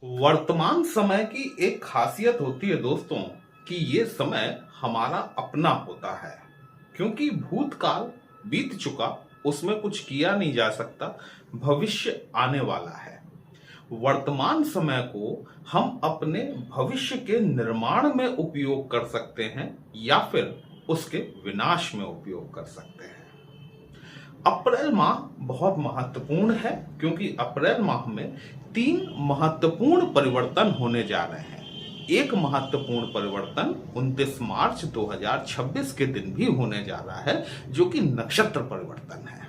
वर्तमान समय की एक खासियत होती है दोस्तों कि ये समय हमारा अपना होता है। क्योंकि भूतकाल बीत चुका, उसमें कुछ किया नहीं जा सकता। भविष्य आने वाला है। वर्तमान समय को हम अपने भविष्य के निर्माण में उपयोग कर सकते हैं या फिर उसके विनाश में उपयोग कर सकते हैं। अप्रैल माह बहुत महत्वपूर्ण है क्योंकि अप्रैल माह में 3 महत्वपूर्ण परिवर्तन होने जा रहे हैं। एक महत्वपूर्ण परिवर्तन 29 मार्च 2026 के दिन भी होने जा रहा है, जो कि नक्षत्र परिवर्तन है।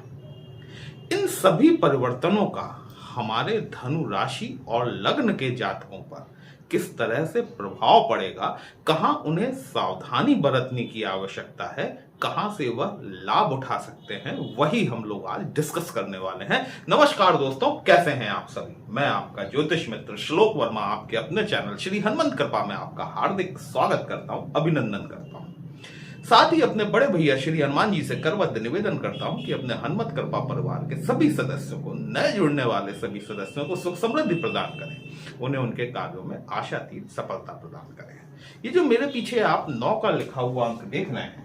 इन सभी परिवर्तनों का हमारे धनु राशि और लग्न के जातकों पर किस तरह से प्रभाव पड़ेगा, कहां उन्हें सावधानी बरतने की आवश्यकता है, कहां से वह लाभ उठा सकते हैं, वही हम लोग आज डिस्कस करने वाले हैं। नमस्कार दोस्तों, कैसे हैं आप सभी। मैं आपका ज्योतिष मित्र श्लोक वर्मा आपके अपने चैनल श्री हनुमंत कृपा में आपका हार्दिक स्वागत करता हूं, अभिनंदन करता हूं। साथ ही अपने बड़े भैया श्री हनुमान जी से करवत निवेदन करता हूं कि अपने हनुमत कृपा परिवार के सभी सदस्यों को, नए जुड़ने वाले सभी सदस्यों को सुख समृद्धि प्रदान करें, उन्हें उनके कार्यों में आशातीत सफलता प्रदान करें। ये जो मेरे पीछे आप 9 का लिखा हुआ अंक देख रहे हैं,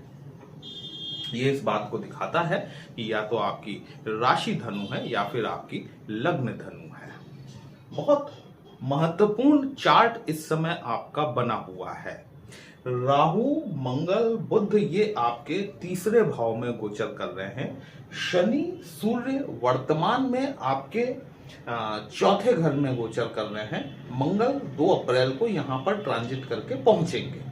ये इस बात को दिखाता है कि या तो आपकी राशि धनु है या फिर आपकी लग्न धनु है। बहुत महत्वपूर्ण चार्ट इस समय आपका बना हुआ है। राहु, मंगल, बुध ये आपके तीसरे भाव में गोचर कर रहे हैं। शनि, सूर्य वर्तमान में आपके चौथे घर में गोचर कर रहे हैं। मंगल 2 अप्रैल को यहां पर ट्रांजिट करके पहुंचेंगे।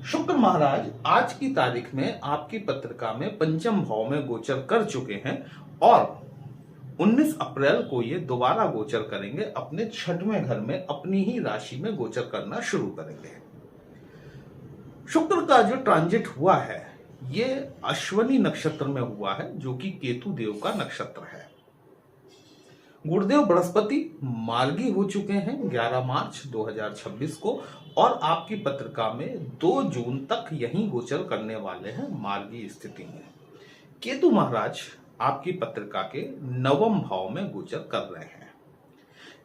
शुक्र महाराज आज की तारीख में आपकी पत्रिका में पंचम भाव में गोचर कर चुके हैं और 19 अप्रैल को ये दोबारा गोचर करेंगे। अपने 6वें घर में अपनी ही राशि में गोचर करना शुरू करेंगे। शुक्र का जो ट्रांजिट हुआ है ये अश्वनी नक्षत्र में हुआ है, जो कि केतु देव का नक्षत्र है। गुरुदेव बृहस्पति मार्गी हो चुके हैं 11 मार्च 2026 को और आपकी पत्रिका में 2 जून तक यहीं गोचर करने वाले हैं मार्गी स्थिति में। केतु महाराज आपकी पत्रिका के 9वें भाव में गोचर कर रहे हैं।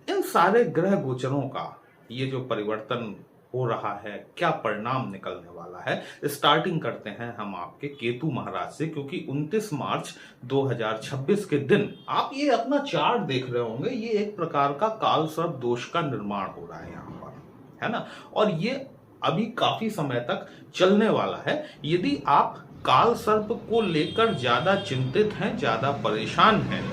इन सारे ग्रह गोचरों का ये जो परिवर्तन हो रहा है, क्या परिणाम निकलने वाला है, स्टार्टिंग करते हैं हम आपके केतु महाराज से। क्योंकि 29 मार्च 2026 के दिन आप ये अपना चार्ट देख रहे होंगे, ये एक प्रकार का काल सर्प दोष का निर्माण हो रहा है यहाँ पर, है ना। और ये अभी काफी समय तक चलने वाला है। यदि आप काल सर्प को लेकर ज्यादा चिंतित हैं, ज्यादा परेशान हैं,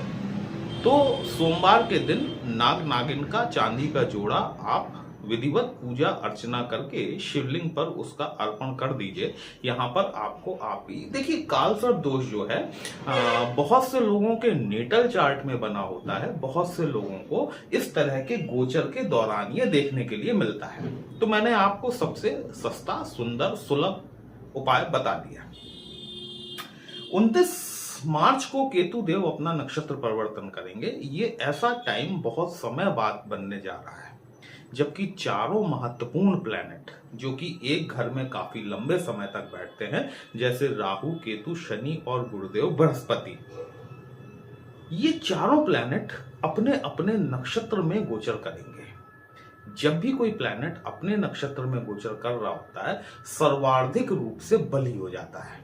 तो सोमवार के दिन नाग नागिन का चांदी का जोड़ा आप विधिवत पूजा अर्चना करके शिवलिंग पर उसका अर्पण कर दीजिए। यहाँ पर आपको आप ही देखिए, काल सर्प दोष जो है बहुत से लोगों के नेटल चार्ट में बना होता है। बहुत से लोगों को इस तरह के गोचर के दौरान ये देखने के लिए मिलता है। तो मैंने आपको सबसे सस्ता, सुंदर, सुलभ उपाय बता दिया। 29 मार्च को केतु देव अपना नक्षत्र परिवर्तन करेंगे। ये ऐसा टाइम बहुत समय बाद बनने जा रहा है जबकि चारों महत्वपूर्ण प्लैनेट जो कि एक घर में काफी लंबे समय तक बैठते हैं, जैसे राहु, केतु, शनि और गुरुदेव बृहस्पति, ये चारों प्लैनेट अपने अपने नक्षत्र में गोचर करेंगे। जब भी कोई प्लैनेट अपने नक्षत्र में गोचर कर रहा होता है, सर्वाधिक रूप से बली हो जाता है।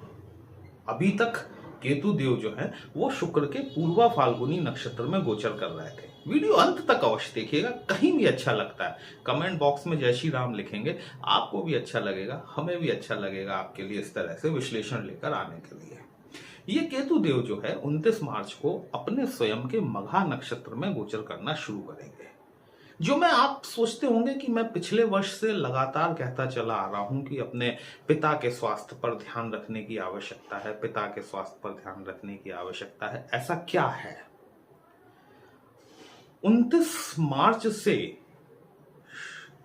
अभी तक केतु देव जो है वो शुक्र के पूर्वा फाल्गुनी नक्षत्र में गोचर कर रहे थे। वीडियो अंत तक अवश्य देखिएगा, कहीं भी अच्छा लगता है कमेंट बॉक्स में जय श्री राम लिखेंगे, आपको भी अच्छा लगेगा, हमें भी अच्छा लगेगा आपके लिए इस तरह से विश्लेषण लेकर आने के लिए। ये केतु देव जो है 29 मार्च को अपने स्वयं के मघा नक्षत्र में गोचर करना शुरू करेंगे। जो मैं आप सोचते होंगे कि मैं पिछले वर्ष से लगातार कहता चला आ रहा हूं कि अपने पिता के स्वास्थ्य पर ध्यान रखने की आवश्यकता है, पिता के स्वास्थ्य पर ध्यान रखने की आवश्यकता है। ऐसा क्या है? 29 मार्च से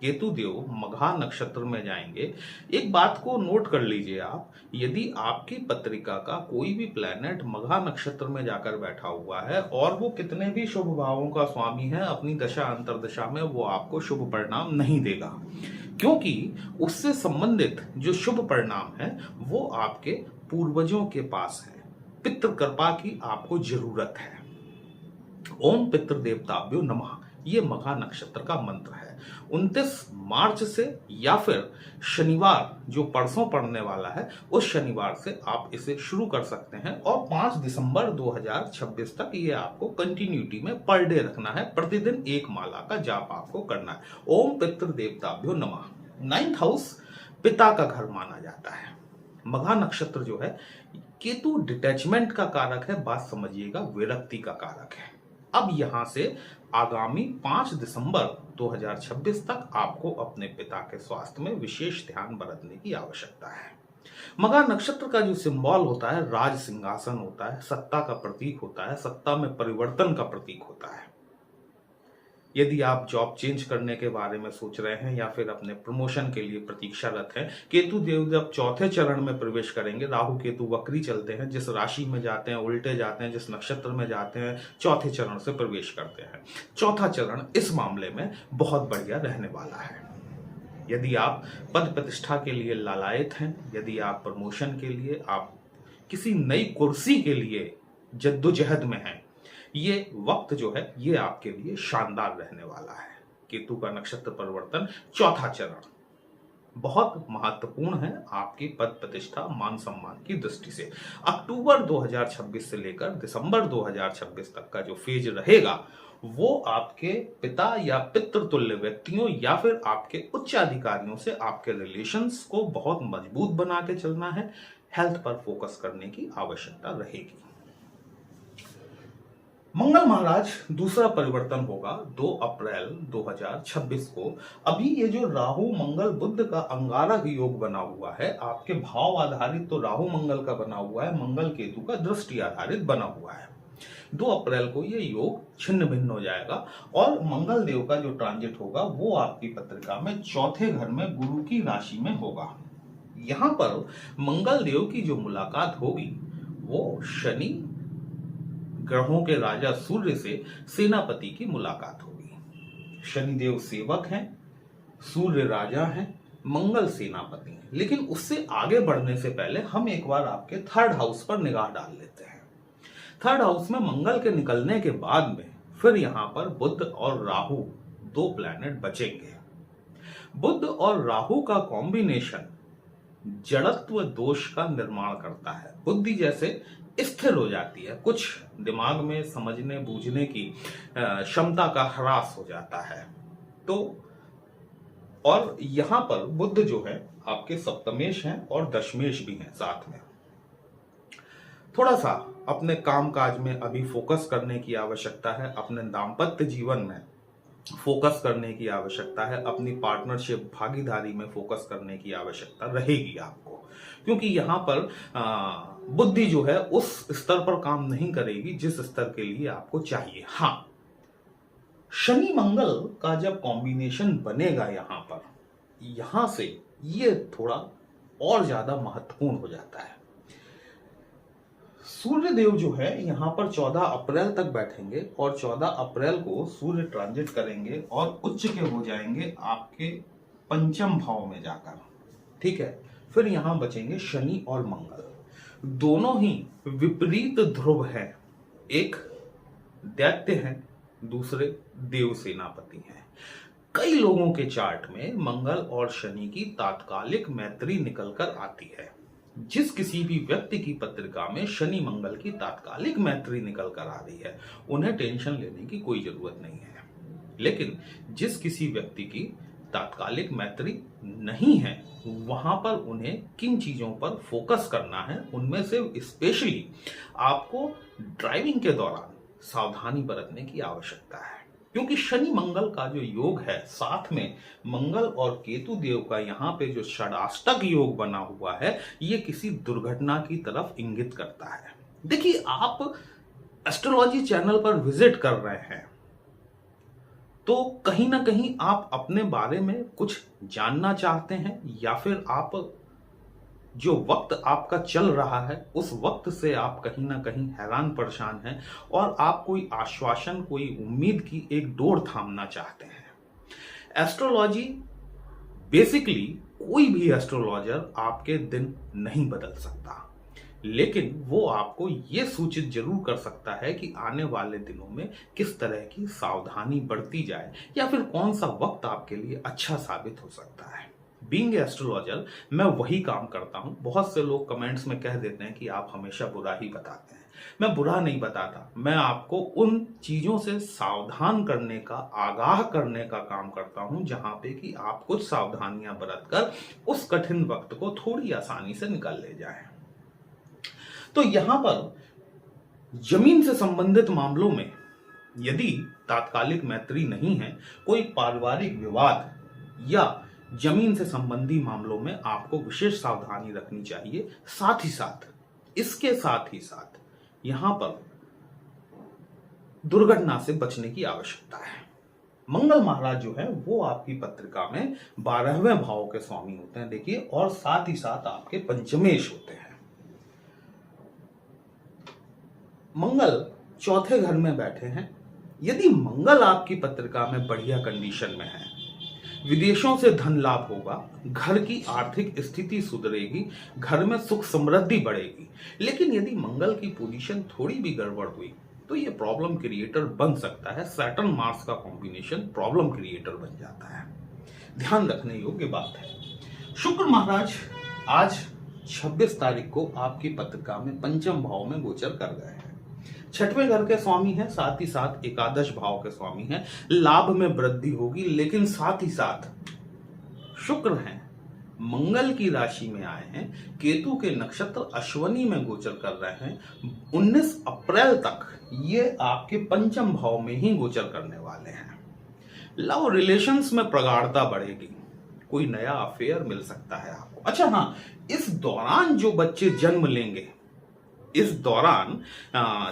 केतु देव मघा नक्षत्र में जाएंगे। एक बात को नोट कर लीजिए आप, यदि आपकी पत्रिका का कोई भी प्लैनेट मघा नक्षत्र में जाकर बैठा हुआ है और वो कितने भी शुभ भावों का स्वामी है, अपनी दशा अंतर्दशा में वो आपको शुभ परिणाम नहीं देगा, क्योंकि उससे संबंधित जो शुभ परिणाम है वो आपके पूर्वजों के पास है। पितृ कृपा की आपको जरूरत है। ओम पितृ देवताभ्यो नमः। ये मघा नक्षत्र का मंत्र है। 29 मार्च से या फिर शनिवार जो परसों पड़ने वाला है उस शनिवार से आप इसे शुरू कर सकते हैं और 5 दिसंबर 2026 तक ये आपको कंटिन्यूटी में पर डे रखना है। प्रतिदिन एक माला का जाप आपको करना है। ओम पितृ देवताभ्यो नमः। 9th हाउस पिता का घर माना जाता है। मघा नक्षत्र जो है केतु डिटैचमेंट का कारक है, बात समझिएगा, विरक्ति का कारक है। अब यहां से आगामी 5 दिसंबर 2026 तक आपको अपने पिता के स्वास्थ्य में विशेष ध्यान बरतने की आवश्यकता है। मघा नक्षत्र का जो सिंबल होता है राज सिंहासन होता है, सत्ता का प्रतीक होता है, सत्ता में परिवर्तन का प्रतीक होता है। यदि आप जॉब चेंज करने के बारे में सोच रहे हैं या फिर अपने प्रमोशन के लिए प्रतीक्षारत हैं, केतु देव जब चौथे चरण में प्रवेश करेंगे, राहु केतु वक्री चलते हैं, जिस राशि में जाते हैं उल्टे जाते हैं, जिस नक्षत्र में जाते हैं चौथे चरण से प्रवेश करते हैं। चौथा चरण इस मामले में बहुत बढ़िया रहने वाला है। यदि आप पद प्रतिष्ठा के लिए लालायित हैं, यदि आप प्रमोशन के लिए, आप किसी नई कुर्सी के लिए जद्दोजहद में हैं, ये वक्त जो है ये आपके लिए शानदार रहने वाला है। केतु का नक्षत्र परिवर्तन चौथा चरण बहुत महत्वपूर्ण है आपकी पद प्रतिष्ठा मान सम्मान की दृष्टि से। अक्टूबर 2026 से लेकर दिसंबर 2026 तक का जो फेज रहेगा वो आपके पिता या पितृतुल्य व्यक्तियों या फिर आपके उच्च अधिकारियों से आपके रिलेशंस को बहुत मजबूत बना के चलना है। हेल्थ पर फोकस करने की आवश्यकता रहेगी। मंगल महाराज दूसरा परिवर्तन होगा 2 अप्रैल 2026 को। अभी ये जो राहु मंगल बुध का अंगारक योग बना हुआ है, आपके भाव आधारित तो राहु मंगल का बना हुआ है, मंगल केतु का दृष्टि आधारित बना हुआ है। 2 अप्रैल को ये योग छिन्न भिन्न हो जाएगा और मंगल देव का जो ट्रांजिट होगा वो आपकी पत्रिका में चौथे घर में गुरु की राशि में होगा। यहां पर मंगल देव की जो मुलाकात होगी वो शनि ग्रहों के राजा सूर्य से सेनापति की मुलाकात होगी। शनिदेव सेवक हैं, सूर्य राजा हैं, मंगल सेनापति हैं। लेकिन उससे आगे बढ़ने से पहले हम एक बार आपके 3rd हाउस पर निगाह डाल लेते हैं। 3rd हाउस में मंगल के निकलने के बाद में फिर यहां पर बुध और राहु 2 प्लैनेट बचेंगे। बुध और राहु का कॉम्बिनेशन जड़त्व दोष का निर्माण करता है। बुद्धि जैसे स्थिर हो जाती है, कुछ दिमाग में समझने बूझने की क्षमता का ह्रास हो जाता है। तो और यहां पर बुध जो है आपके सप्तमेश हैं और दशमेश भी हैं साथ में। थोड़ा सा अपने कामकाज में अभी फोकस करने की आवश्यकता है, अपने दाम्पत्य जीवन में फोकस करने की आवश्यकता है, अपनी पार्टनरशिप भागीदारी में फोकस करने की आवश्यकता रहेगी आपको, क्योंकि यहां पर बुद्धि जो है उस स्तर पर काम नहीं करेगी जिस स्तर के लिए आपको चाहिए। हाँ, शनि मंगल का जब कॉम्बिनेशन बनेगा यहां से ये थोड़ा और ज्यादा महत्वपूर्ण हो जाता है। सूर्य देव जो है यहां पर 14 अप्रैल तक बैठेंगे और 14 अप्रैल को सूर्य ट्रांजिट करेंगे और उच्च के हो जाएंगे आपके 5म भाव में जाकर। ठीक है, फिर यहां बचेंगे शनि और मंगल, दोनों ही विपरीत ध्रुव हैं। एक दैत्य हैं, दूसरे देव सेनापति हैं। कई लोगों के चार्ट में मंगल और शनि की तात्कालिक मैत्री निकलकर आती है। जिस किसी भी व्यक्ति की पत्रिका में शनि मंगल की तात्कालिक मैत्री निकल कर आ रही है उन्हें टेंशन लेने की कोई जरूरत नहीं है। लेकिन जिस किसी व्यक्ति की तात्कालिक मैत्री नहीं है वहां पर उन्हें किन चीजों पर फोकस करना है, उनमें से स्पेशली आपको ड्राइविंग के दौरान सावधानी बरतने की आवश्यकता है, क्योंकि शनि मंगल का जो योग है साथ में मंगल और केतु देव का यहाँ पे जो षडाष्टक योग बना हुआ है ये किसी दुर्घटना की तरफ इंगित करता है। देखिए, आप एस्ट्रोलॉजी चैनल पर विजिट कर रहे हैं तो कहीं ना कहीं आप अपने बारे में कुछ जानना चाहते हैं, या फिर आप जो वक्त आपका चल रहा है उस वक्त से आप कहीं ना कहीं हैरान परेशान हैं और आप कोई आश्वासन, कोई उम्मीद की एक डोर थामना चाहते हैं। एस्ट्रोलॉजी बेसिकली कोई भी एस्ट्रोलॉजर आपके दिन नहीं बदल सकता। लेकिन वो आपको ये सूचित जरूर कर सकता है कि आने वाले दिनों में किस तरह की सावधानी बरती जाए या फिर कौन सा वक्त आपके लिए अच्छा साबित हो सकता है। बीइंग एस्ट्रोलॉजर मैं वही काम करता हूं। बहुत से लोग कमेंट्स में कह देते हैं कि आप हमेशा बुरा ही बताते हैं। मैं बुरा नहीं बताता, मैं आपको उन चीजों से सावधान करने का, आगाह करने का काम करता हूं जहां पे कि आप कुछ सावधानियां बरतकर उस कठिन वक्त को थोड़ी आसानी से निकाल ले जाएं। तो यहां पर जमीन से संबंधित मामलों में यदि तात्कालिक मैत्री नहीं है, कोई पारिवारिक विवाद या जमीन से संबंधी मामलों में आपको विशेष सावधानी रखनी चाहिए। साथ ही साथ, इसके साथ ही साथ यहां पर दुर्घटना से बचने की आवश्यकता है। मंगल महाराज जो है वो आपकी पत्रिका में 12वें भाव के स्वामी होते हैं, देखिए, और साथ ही साथ आपके पंचमेश होते हैं। मंगल चौथे घर में बैठे हैं। यदि मंगल आपकी पत्रिका में बढ़िया कंडीशन में है, विदेशों से धन लाभ होगा, घर की आर्थिक स्थिति सुधरेगी, घर में सुख समृद्धि बढ़ेगी। लेकिन यदि मंगल की पोजीशन थोड़ी भी गड़बड़ हुई तो ये प्रॉब्लम क्रिएटर बन सकता है। सैटर्न मार्स का कॉम्बिनेशन प्रॉब्लम क्रिएटर बन जाता है। ध्यान रखने योग्य बात है। शुक्र महाराज आज 26 तारीख को आपकी पत्रिका में पंचम भाव में गोचर कर गए हैं। छठवें घर के स्वामी हैं, साथ ही साथ एकादश भाव के स्वामी हैं। लाभ में वृद्धि होगी, लेकिन साथ ही साथ शुक्र हैं, मंगल की राशि में आए हैं, केतु के नक्षत्र अश्वनी में गोचर कर रहे हैं। 19 अप्रैल तक ये आपके पंचम भाव में ही गोचर करने वाले हैं। लव रिलेशंस में प्रगाढ़ता बढ़ेगी, कोई नया अफेयर मिल सकता है आपको। अच्छा हाँ, इस दौरान जो बच्चे जन्म लेंगे, इस दौरान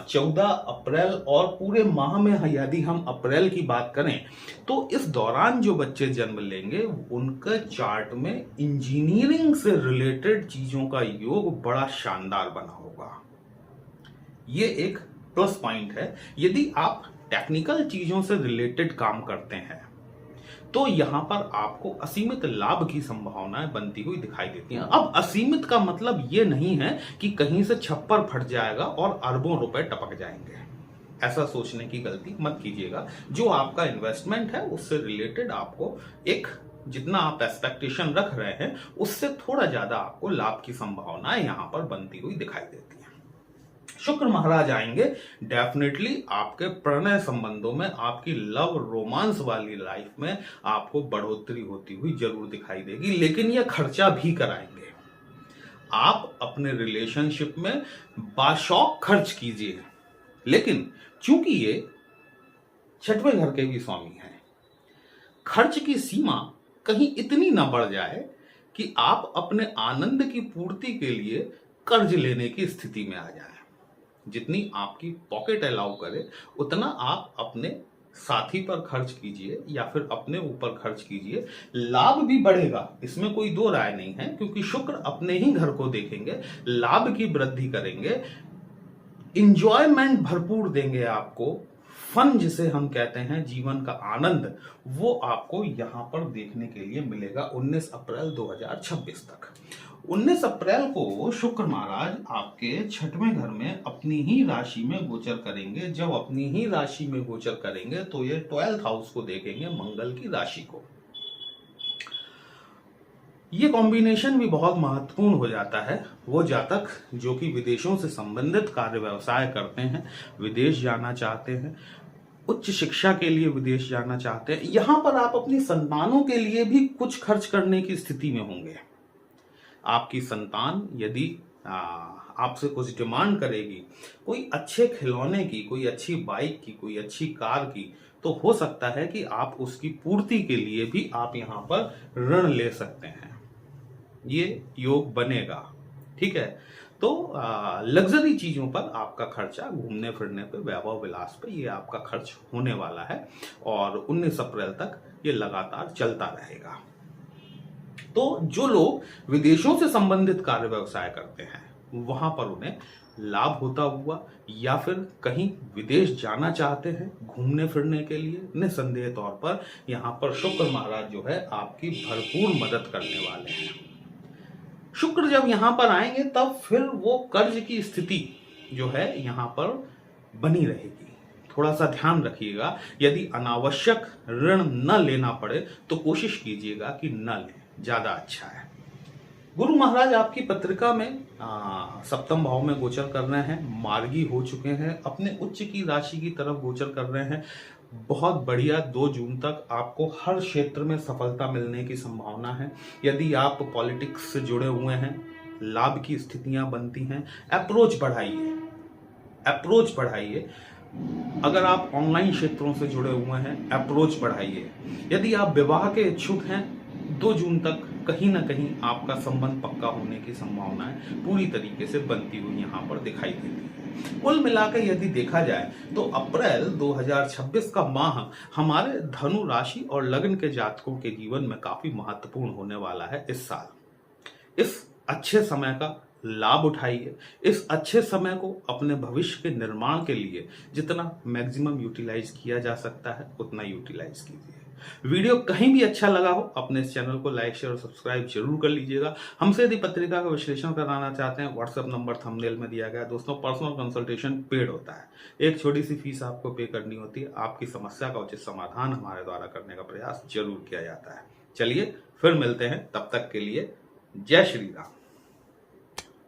14 अप्रैल और पूरे माह में यदि हम अप्रैल की बात करें तो इस दौरान जो बच्चे जन्म लेंगे उनके चार्ट में इंजीनियरिंग से रिलेटेड चीजों का योग बड़ा शानदार बना होगा। ये एक प्लस पॉइंट है। यदि आप टेक्निकल चीजों से रिलेटेड काम करते हैं तो यहां पर आपको असीमित लाभ की संभावनाएं बनती हुई दिखाई देती हैं। अब असीमित का मतलब यह नहीं है कि कहीं से छप्पर फट जाएगा और अरबों रुपए टपक जाएंगे। ऐसा सोचने की गलती मत कीजिएगा। जो आपका इन्वेस्टमेंट है उससे रिलेटेड आपको एक, जितना आप एक्सपेक्टेशन रख रहे हैं उससे थोड़ा ज्यादा आपको लाभ की संभावनाएं यहां पर बनती हुई दिखाई देती है। शुक्र महाराज आएंगे, डेफिनेटली आपके प्रणय संबंधों में, आपकी लव रोमांस वाली लाइफ में आपको बढ़ोतरी होती हुई जरूर दिखाई देगी, लेकिन यह खर्चा भी कराएंगे। आप अपने रिलेशनशिप में बाशौक खर्च कीजिए, लेकिन चूंकि ये छठवें घर के भी स्वामी हैं, खर्च की सीमा कहीं इतनी ना बढ़ जाए कि आप अपने आनंद की पूर्ति के लिए कर्ज लेने की स्थिति में आ जाए। जितनी आपकी पॉकेट अलाउ करे उतना आप अपने साथी पर खर्च कीजिए या फिर अपने ऊपर खर्च कीजिए। लाभ भी बढ़ेगा, इसमें कोई दो राय नहीं है, क्योंकि शुक्र अपने ही घर को देखेंगे, लाभ की वृद्धि करेंगे, इंजॉयमेंट भरपूर देंगे आपको। फन जिसे हम कहते हैं, जीवन का आनंद, वो आपको यहां पर देखने के लिए मिलेगा 19 अप्रैल 2026 तक। 19 अप्रैल को शुक्र महाराज आपके छठवें घर में अपनी ही राशि में गोचर करेंगे। जब अपनी ही राशि में गोचर करेंगे तो ये 12th हाउस को देखेंगे, मंगल की राशि को। ये कॉम्बिनेशन भी बहुत महत्वपूर्ण हो जाता है। वो जातक जो कि विदेशों से संबंधित कार्य व्यवसाय करते हैं, विदेश जाना चाहते हैं, उच्च शिक्षा के लिए विदेश जाना चाहते हैं, यहां पर आप अपनी संतानों के लिए भी कुछ खर्च करने की स्थिति में होंगे। आपकी संतान यदि आपसे कुछ डिमांड करेगी, कोई अच्छे खिलौने की, कोई अच्छी बाइक की, कोई अच्छी कार की, तो हो सकता है कि आप उसकी पूर्ति के लिए भी आप यहां पर ऋण ले सकते हैं। ये योग बनेगा, ठीक है। तो लग्जरी चीजों पर आपका खर्चा, घूमने फिरने पे, वैभव विलास पे, ये आपका खर्च होने वाला है और 19 अप्रैल तक ये लगातार चलता रहेगा। तो जो लोग विदेशों से संबंधित कार्य व्यवसाय करते हैं वहां पर उन्हें लाभ होता हुआ, या फिर कहीं विदेश जाना चाहते हैं घूमने फिरने के लिए, निसंदेह तौर पर यहां पर शुक्र महाराज जो है आपकी भरपूर मदद करने वाले हैं। शुक्र जब यहाँ पर आएंगे तब फिर वो कर्ज की स्थिति जो है यहाँ पर बनी रहेगी। थोड़ा सा ध्यान रखिएगा, यदि अनावश्यक ऋण न लेना पड़े तो कोशिश कीजिएगा कि न लें, ज्यादा अच्छा है। गुरु महाराज आपकी पत्रिका में सप्तम भाव में गोचर कर रहे हैं, मार्गी हो चुके हैं, अपने उच्च की राशि की तरफ गोचर कर रहे हैं। बहुत बढ़िया, 2 जून तक आपको हर क्षेत्र में सफलता मिलने की संभावना है। यदि आप पॉलिटिक्स से जुड़े हुए हैं, लाभ की स्थितियां बनती हैं। अप्रोच बढ़ाइए, अप्रोच बढ़ाइए। अगर आप ऑनलाइन क्षेत्रों से जुड़े हुए हैं, अप्रोच बढ़ाइए। यदि आप विवाह के इच्छुक हैं, 2 जून तक कहीं ना कहीं आपका संबंध पक्का होने की संभावनाएं पूरी तरीके से बनती हुई यहाँ पर दिखाई देती है। कुल मिलाकर यदि देखा जाए तो अप्रैल 2026 का माह हमारे धनु राशि और लग्न के जातकों के जीवन में काफी महत्वपूर्ण होने वाला है इस साल। इस अच्छे समय का लाभ उठाइए। इस अच्छे समय को अपने भविष्य के निर्माण के लिए जितना मैक्सिमम यूटिलाइज किया जा सकता है उतना यूटिलाइज कीजिए। वीडियो कहीं भी अच्छा लगा हो अपने इस चैनल को लाइक शेयर और सब्सक्राइब जरूर कर लीजिएगा। हमसे यदि पत्रिका का विश्लेषण कराना चाहते हैं, व्हाट्सएप नंबर थंबनेल में दिया गया है। दोस्तों, पर्सनल कंसल्टेशन पेड होता है, एक छोटी सी फीस आपको पे करनी होती है। आपकी समस्या का उचित समाधान हमारे द्वारा करने का प्रयास जरूर किया जाता है। चलिए फिर मिलते हैं, तब तक के लिए जय श्री राम।